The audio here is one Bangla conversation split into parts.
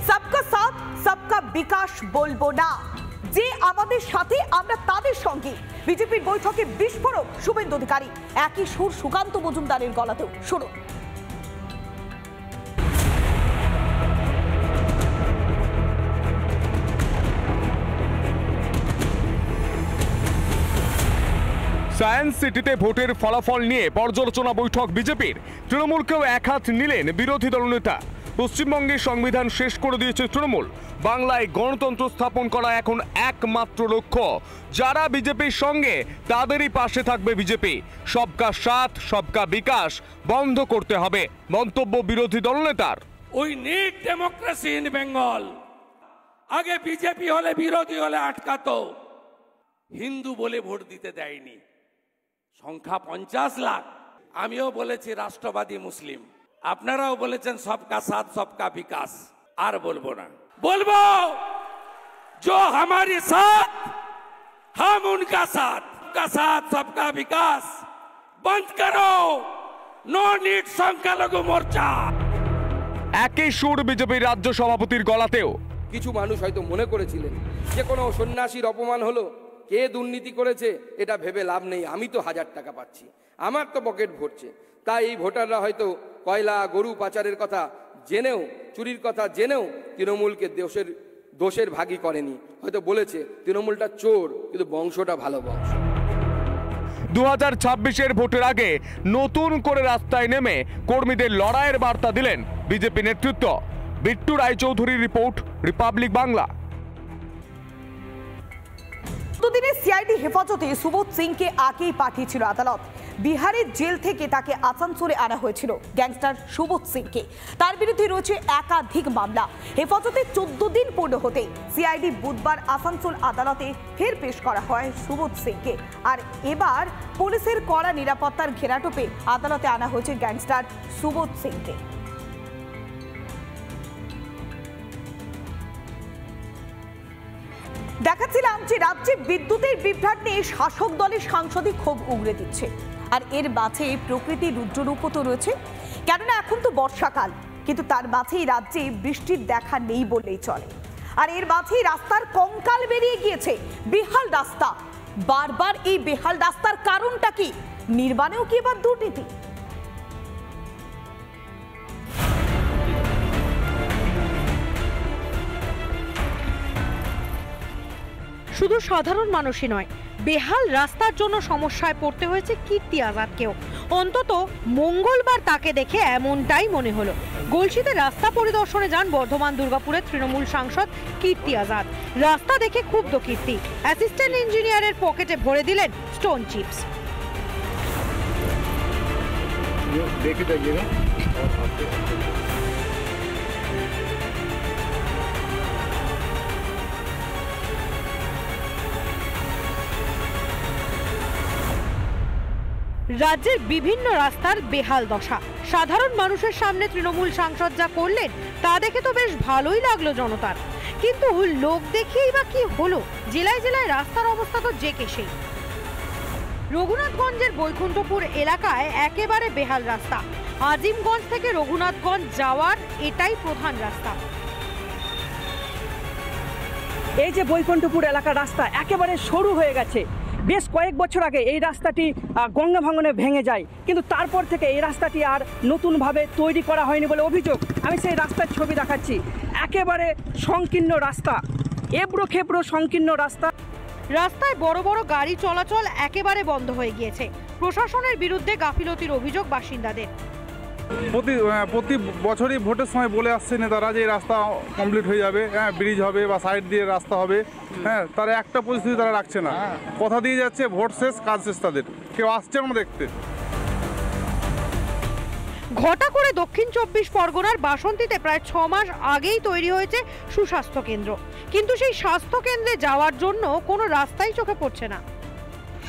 সবকা সাথ সবকা বিকাশ বলবো না, যে আমাদের সাথে আমরা তাদের সঙ্গে। বিজেপির বৈঠকে বিস্ফোরক শুভেন্দু অধিকারী, একই সুর সুকান্ত মজুমদারের গলাতেও। শুনুন। সায়েন্স সিটিতে ভোটের ফলাফল নিয়ে পর্যালোচনা বৈঠক বিজেপির। তৃণমূলকেও এক হাত নিলেন বিরোধী দলনেতা। পশ্চিমবঙ্গের সংবিধান শেষ করে দিয়েছে তৃণমূল। বাংলায় গণতন্ত্র স্থাপন করা এখন একমাত্র লক্ষ্য। যারা বিজেপির সঙ্গে তাদেরই পাশে থাকবে বিজেপি। সবকা সাথ সবকা বিকাশ বন্ধ করতে হবে মন্তব্য বিরোধী দলনেতার। We need democracy in Bengal. আগে বিজেপি হলে বিরোধী হলে আটকাতো, হিন্দু বলে ভোট দিতে দেয়নি। সংখ্যা 50 লাখ। আমিও বলেছি রাষ্ট্রবাদী মুসলিম, আপনারাও বলেছেন সবকা সাথ সবকা বিকাশ। আর বলবো না, বলবো जो हमारे साथ हम उनका साथ, सबका साथ सबका विकास बंद करो। नो नीड সংখ্যালঘু মোর্চা। একই সুর বিজেপির রাজ্য সভাপতির গলাতেও। কিছু মানুষ হয়তো মনে করেছিলেন যে কোনো সন্ন্যাসীর অপমান হলো, কে দুর্নীতি করেছে এটা ভেবে লাভ নেই, আমি তো 1000 টাকা পাচ্ছি, আমার তো পকেট ভরছে। তাই এই ভোটাররা হয়তো কয়লা গরু পাচারের কথা জেনেও, চুরির কথা জেনেও তৃণমূলকে দোষের ভাগী করেনি। হয়তো বলেছে তৃণমূলটা চোর, কিন্তু বংশটা ভালো বংশ। 2026-এর ভোটের আগে নতুন করে রাস্তায় নেমে কর্মীদের লড়াইয়ের বার্তা দিলেন বিজেপি নেতৃত্ব। বিট্টু রায়চৌধুরীর রিপোর্ট, রিপাবলিক বাংলা। দুদিনের সিআইডি হেফাজতে সুবোধ সিংকে আগেই পাঠিয়েছিল আদালত। বিহারের জেল থেকে তাকে আসানসোলে আনা হয়েছিল গ্যাংস্টার সুবোধ সিংকে। তার বিরুদ্ধে রয়েছে একাধিক মামলা। হেফাজতে 14 দিন পূর্ণ হতে সিআইডি বুধবার আসানসোল আদালতে ফের পেশ করা হয় সুবোধ সিংকে। আর এবার পুলিশের কড়া নিরাপত্তার ঘেরাটোপে আদালতে আনা হয়েছে গ্যাংস্টার সুবোধ সিংকে। দেখাচ্ছিলাম যে রাজ্যে বিদ্যুতের বিভ্রাট নিয়ে শাসক দলের সাংসদই ক্ষোভ উগরে দিচ্ছে। আর এর মাঝে প্রকৃতির রুদ্ররূপও তো রয়েছে, কেননা এখন তো বর্ষাকাল, কিন্তু তার মাঝেই রাজ্যে বৃষ্টির দেখা নেই বললেই চলে। আর এর মাঝেই রাস্তার কঙ্কাল বেরিয়ে গিয়েছে, বেহাল রাস্তা। বারবার এই বেহাল রাস্তার কারণটা কি? নির্মাণেও কি এবার দুর্নীতি? শুধু সাধারণ মানুষই নয়, বেহাল রাস্তার জন্য সমস্যায় পড়তে হয়েছে কীর্তি আজাদকেও। অন্তত মঙ্গলবার তাকে দেখে এমনটাই মনে হলো। গলসিতে রাস্তা পরিদর্শনে যান বর্ধমান দুর্গাপুরের তৃণমূল সাংসদ কীর্তি আজাদ। রাস্তা দেখে ক্ষুব্ধ কীর্তি, অ্যাসিস্ট্যান্ট ইঞ্জিনিয়ারের পকেটে ভরে দিলেন স্টোন চিপস। রাজ্যের বিভিন্ন রাস্তার বেহাল দশা। সাধারণ মানুষের সামনে তৃণমূল সাংসদ যা করলেন তা দেখে তো বেশ ভালোই লাগলো জনতার। কিন্তু লোক দেখিয়েই বা কি হলো? জেলায় জেলায় রাস্তার অবস্থা তো যে কে সেই। রঘুনাথগঞ্জের বৈকুণ্ঠপুর এলাকায় একেবারে বেহাল রাস্তা। আজিমগঞ্জ থেকে রঘুনাথগঞ্জ যাওয়ার এটাই প্রধান রাস্তা। এই যে বৈকুণ্ঠপুর এলাকার রাস্তা একেবারে সরু হয়ে গেছে। বেশ কয়েক বছর আগে এই রাস্তাটি গঙ্গা ভাঙনে ভেঙে যায়, কিন্তু তারপর থেকে এই রাস্তাটি আর নতুনভাবে তৈরি করা হয়নি বলে অভিযোগ। আমি সেই রাস্তার ছবি দেখাচ্ছি। একেবারে সংকীর্ণ রাস্তা, এবড়ো খেবড়ো সংকীর্ণ রাস্তা। রাস্তায় বড় বড় গাড়ি চলাচল একেবারে বন্ধ হয়ে গিয়েছে। প্রশাসনের বিরুদ্ধে গাফিলতির অভিযোগ বাসিন্দাদের। প্রতি বছরই ভোটের সময় বলে আসছে নেতারা যে এই রাস্তা কমপ্লিট হয়ে যাবে, হ্যাঁ ব্রিজ হবে বা সাইড দিয়ে রাস্তা হবে, হ্যাঁ তারা একটা পরিস্থিতি তারা রাখছে না। কথা দিয়ে যাচ্ছে, ভোট শেষ কাজ শেষ, তাদের কেউ আসছে না দেখতে। ঘটা করে দক্ষিণ 24 পরগনার বাসন্তীতে প্রায় 6 মাস আগেই তৈরি হয়েছে সুস্বাস্থ্য কেন্দ্র, কিন্তু সেই স্বাস্থ্য কেন্দ্রে যাওয়ার জন্য কোনো রাস্তাই চোখে পড়ছে না।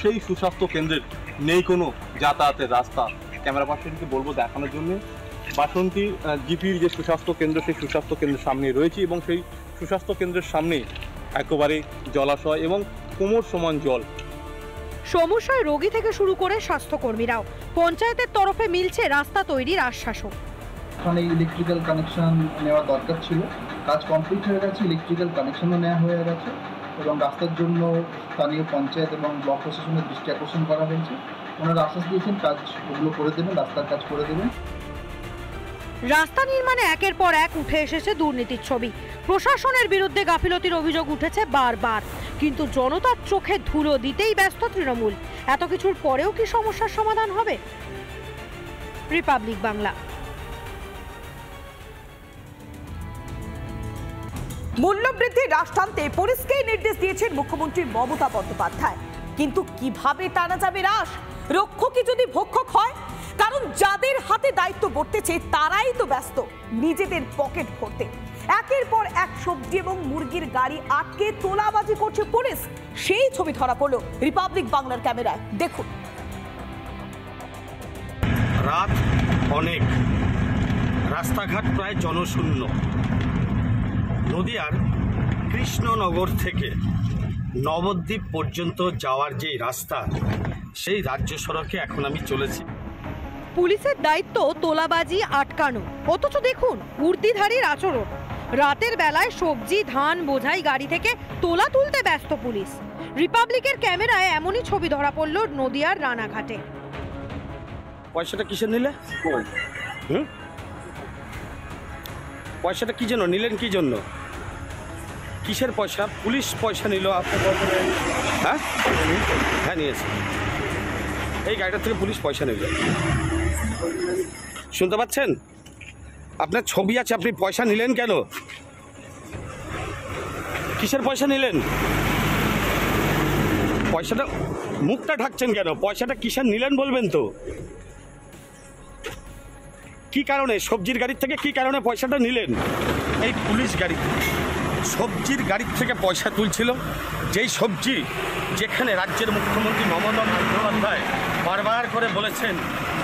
সেই সুস্বাস্থ্য কেন্দ্রের নেই কোনো যাতায়াতের রাস্তা। ক্যামেরা পার্সনকে বলবো দেখানোর জন্য। বাসন্তী জিপির যে সুস্বাস্থ্য কেন্দ্র, সেই সুস্বাস্থ্য কেন্দ্রের সামনে রয়েছে এবং সেই সুস্বাস্থ্য কেন্দ্রের সামনে একেবারে জলাশয় এবং কোমর সমান জল। সমস্যায় রোগী থেকে শুরু করে স্বাস্থ্যকর্মীরাও। পঞ্চায়েতের তরফে মিলছে রাস্তা তৈরির আশ্বাসও। ওখানে ইলেকট্রিক্যাল কানেকশন নেওয়া দরকার ছিল, কাজ কমপ্লিট হয়ে গেছে, ইলেকট্রিক্যাল কানেকশনও নেওয়া হয়ে গেছে এবং রাস্তার জন্য স্থানীয় পঞ্চায়েত এবং ব্লক প্রশাসনের দৃষ্টি আকর্ষণ করা হয়েছে। ওনারা আশ্বাস দিয়েছেন কাজ ওগুলো করে দেবেন, রাস্তার কাজ করে দেবেন। রাস্তা নির্মাণে একের পর এক উঠে এসেছে দুর্নীতির ছবি। প্রশাসনের বিরুদ্ধে গাফিলতির অভিযোগ উঠেছে বারবার, কিন্তু জনতার চোখে ধুলো দিতেই ব্যস্ত তৃণমূল। এত কিছুর পরেও কি সমস্যার সমাধান হবে? রিপাবলিক বাংলা। মূল্যবৃদ্ধি হ্রাস টানতে পুলিশকেই নির্দেশ দিয়েছেন মুখ্যমন্ত্রী মমতা বন্দ্যোপাধ্যায়, কিন্তু কিভাবে টানা যাবে হ্রাস? রক্ষকই যদি ভক্ষক হয়, কারণ যাদের হাতে দায়িত্ব বর্তেছে তারাই তো ব্যস্ত নিজেদের পকেট ভরতে। একের পর এক সবজি এবং মুরগির গাড়ি আটকে তোলাবাজি করছে পুলিশ, সেই ছবি ধরা পড়লো রিপাবলিক বাংলার ক্যামেরায়। দেখুন। রাত অনেক, রাস্তাঘাট প্রায় জনশূন্য। নদিয়ার কৃষ্ণনগর থেকে নবদ্বীপ পর্যন্ত যাওয়ার যে রাস্তা, সেই রাজ্য সড়কে এখন আমি চলেছি। পুলিশের দায়িত্ব তোলাবাজি আটকানো, অথচ দেখুন উর্দিধারীর আচরণ। রাতের বেলায় সবজি ধান বোঝাই গাড়ি থেকে তোলা তুলতে ব্যস্ত পুলিশ। রিপাবলিকের ক্যামেরায় এমনই ছবি ধরা পড়ল নদিয়ার রানাঘাটে। পয়সাটা কিসের নিলে? পয়সাটা কি জন্য নিলেন? কি জন্য? কিসের পয়সা? পুলিশ পয়সা নিল? হ্যাঁ হ্যাঁ নিয়েছে। এই গাড়িটার থেকে পুলিশ পয়সা নিল, শুনতে পাচ্ছেন? আপনার ছবি আছে, আপনি পয়সা নিলেন কেন? কিসের পয়সা নিলেন? পয়সাটা, মুখটা ঢাকছেন কেন? পয়সাটা কিসের নিলেন বলবেন তো। কি কারণে সবজির গাড়ির থেকে কি কারণে পয়সাটা নিলেন? এই পুলিশ গাড়ি সবজির গাড়ির থেকে পয়সা তুলছিল, যেই সবজি যেখানে রাজ্যের মুখ্যমন্ত্রী মমতা বন্দ্যোপাধ্যায় বারবার করে বলেছেন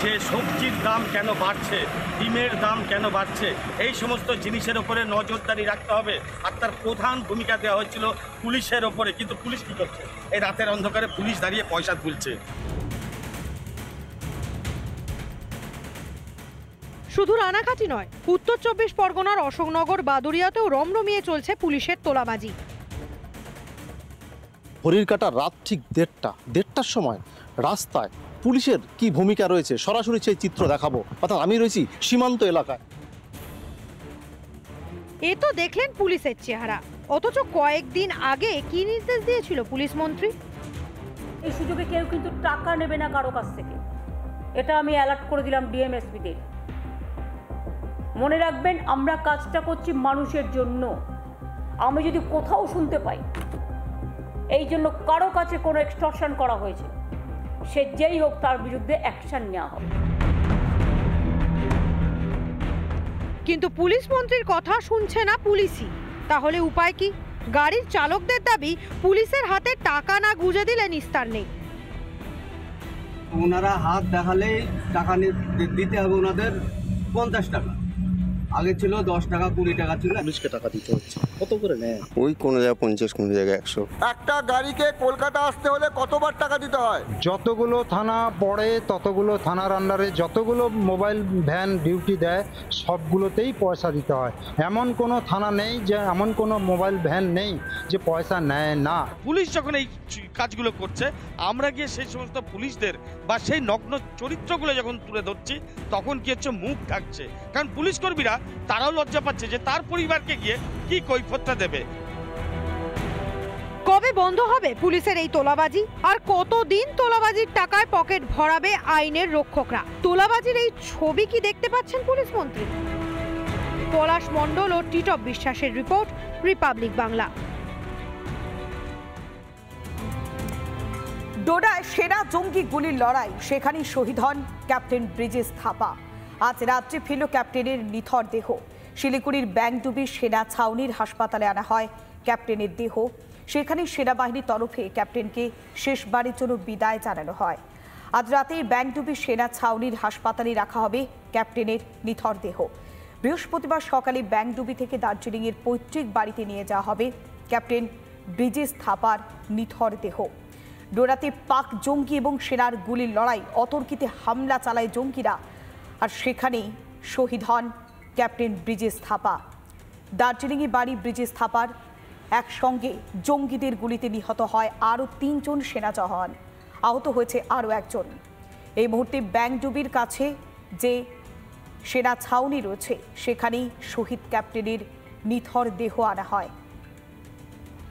যে সবজির দাম কেন বাড়ছে, ডিমের দাম কেন বাড়ছে, এই সমস্ত জিনিসের ওপরে নজরদারি রাখতে হবে, আর তার প্রধান ভূমিকা দেওয়া হয়েছিল পুলিশের ওপরে। কিন্তু পুলিশ কী করছে? এই রাতের অন্ধকারে পুলিশ দাঁড়িয়ে পয়সা তুলছে। শুধু রানাঘাটই নয়, উত্তর 24 পরগনার অশোকনগর বাদুরিয়াতেও রমরমিয়ে চলছে পুলিশের তোলাবাজি। ঘড়ির কাঁটা রাত ঠিক 1:30টার সময় রাস্তায় পুলিশের কি ভূমিকা রয়েছে সরাসরি সেই চিত্র দেখাবো। অর্থাৎ আমি রয়েছি সীমান্ত এলাকায়। এ তো দেখলেন পুলিশের চেহারা, অথচ কয়েকদিন আগে কি নির্দেশ দিয়েছিল পুলিশ মন্ত্রী? এই সুযোগে কেউ কিন্তু টাকা নেবে না কারো কাছ থেকে, এটা আমি অ্যালার্ট করে দিলাম ডিএমএসপিদের। মনে রাখবেন, আমরা কাজটা করছি মানুষের জন্য। আমি যদি কোথাও শুনতে পাই এই জন্য কারো কাছে কোনো এক্সটর্শন করা হয়েছে, সে যেই হোক তার বিরুদ্ধে অ্যাকশন নেওয়া হবে। কিন্তু পুলিশ মন্ত্রীর কথা শুনছে না পুলিশই। তাহলে উপায় কি? গাড়ির চালকদের দাবি পুলিশের হাতে টাকা না গুঁজে দিলে নিস্তার নেই। ওনারা হাত দেখালেই টাকা দিতে হবে, ওনাদের 50 টাকা। আগে ছিল 10 টাকা 20 টাকা ছিল। পুলিশকে টাকা দিতে হচ্ছে, কত করে নেয়? ওই কোনো জায়গায় 50, কোনো জায়গায় 100। একটা গাড়িকে কলকাতা আসতে হলে কতবার টাকা দিতে হয়? যতগুলো থানা পড়ে ততগুলো থানার আন্ডারে যতগুলো মোবাইল ভ্যান ডিউটি দেয় সবগুলোতেই পয়সা দিতে হয়। এমন কোনো থানা নেই, যে এমন কোনো মোবাইল ভ্যান নেই যে পয়সা নেয় না। পুলিশ যখন এই কাজগুলো করছে, আমরা গিয়ে সেই সমস্ত পুলিশদের বা সেই নগ্ন চরিত্রগুলো যখন তুলে ধরছি, তখন কি হচ্ছে, মুখ ঢাকছে। কারণ পুলিশ কর্মীরা তারাও লজ্জা পাচ্ছে যে তার পরিবারকে গিয়ে কি কৈফিয়তটা দেবে। কবে বন্ধ হবে পুলিশের এই তোলাবাজি? আর কতদিন তোলাবাজির টাকায় পকেট ভরাবে আইনের রক্ষকরা? তোলাবাজির এই ছবি কি দেখতে পাচ্ছেন পুলিশ মন্ত্রী? পলাশ মণ্ডল ও টিটপ বিশ্বাসের রিপোর্ট, রিপাবলিক বাংলা। ডোডায় সেনা জঙ্গি গুলির লড়াই, সেখানেই শহীদ হন ক্যাপ্টেন ব্রিজেশ থাপা। আজ রাত্রে ফিরল ক্যাপ্টেনের নিথর দেহ। শিলিগুড়ির ব্যাংডুবি সেনা ছাউনির হাসপাতালে আনা হয় ক্যাপ্টেনের দেহ। সেখানে সেনাবাহিনীর তরফে ক্যাপ্টেনকে শেষবারের জন্য বিদায় জানানো হয়। আজ রাতে ব্যাংডুবি সেনা ছাউনির হাসপাতালে রাখা হবে ক্যাপ্টেনের নিথর দেহ। বৃহস্পতিবার সকালে ব্যাংডুবি থেকে দার্জিলিংয়ের পৈতৃক বাড়িতে নিয়ে যাওয়া হবে ক্যাপ্টেন ব্রিজেশ থাপার নিথর দেহ। ডোডাতে পাক জঙ্গি এবং সেনার গুলির লড়াই, অতর্কিতে হামলা চালায় জঙ্গিরা, আর সেখানেই শহীদ হন ক্যাপ্টেন ব্রিজেশ থাপা। দার্জিলিংয়ে বাড়ি ব্রিজেশ থাপার। একসঙ্গে জঙ্গিদের গুলিতে নিহত হয় আরও 3 জন সেনা জওয়ান, আহত হয়েছে আরও 1 জন। এই মুহূর্তে ব্যাংডুবির কাছে যে সেনা ছাউনি রয়েছে সেখানেই শহীদ ক্যাপ্টেনের নিথর দেহ আনা হয়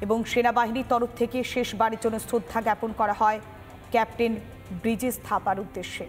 এবং সেনাবাহিনীর তরফ থেকে শেষবারের জন্য শ্রদ্ধা জ্ঞাপন করা হয় ক্যাপ্টেন ব্রিজেশ থাপার উদ্দেশ্যে।